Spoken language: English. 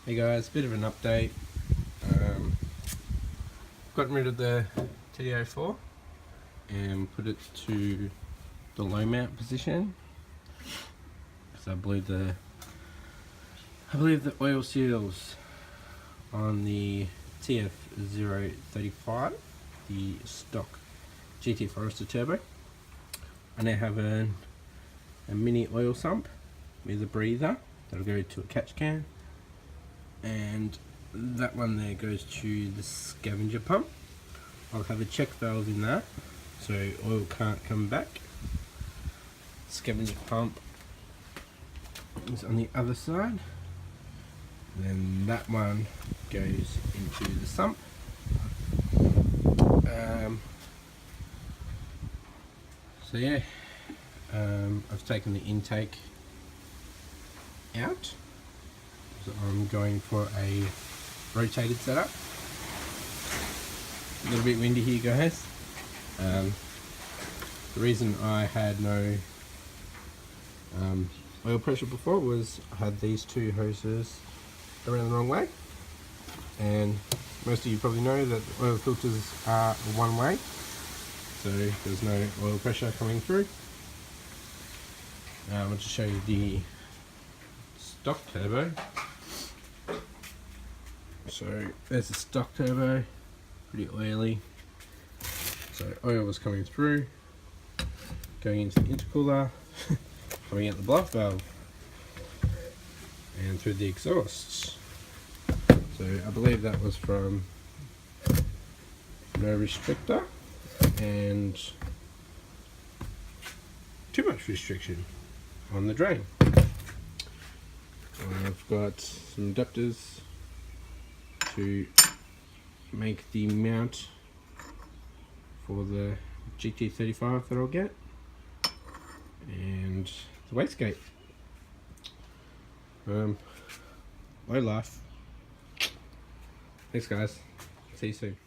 Hey guys, bit of an update. Gotten rid of the TD04 and put it to the low mount position because I believe the oil seals on the TF035, the stock GT Forester turbo, I now have a mini oil sump with a breather that'll go to a catch can, and that one there goes to the scavenger pump. I'll have a check valve in that so oil can't come back. Scavenger pump is on the other side, then that one goes into the sump. So yeah, I've taken the intake out, so I'm going for a rotated setup. A little bit windy here, guys. The reason I had no oil pressure before was I had these two hoses around the wrong way, and most of you probably know that oil filters are one way, so there's no oil pressure coming through. I'll just show you the stock turbo. So there's the stock turbo, pretty oily. So oil was coming through, going into the intercooler, coming out the block valve, and through the exhausts. So I believe that was from no restrictor and too much restriction on the drain. I've got some adapters to make the mount for the GT35 that I'll get, and the wastegate. Low life. Thanks guys, see you soon.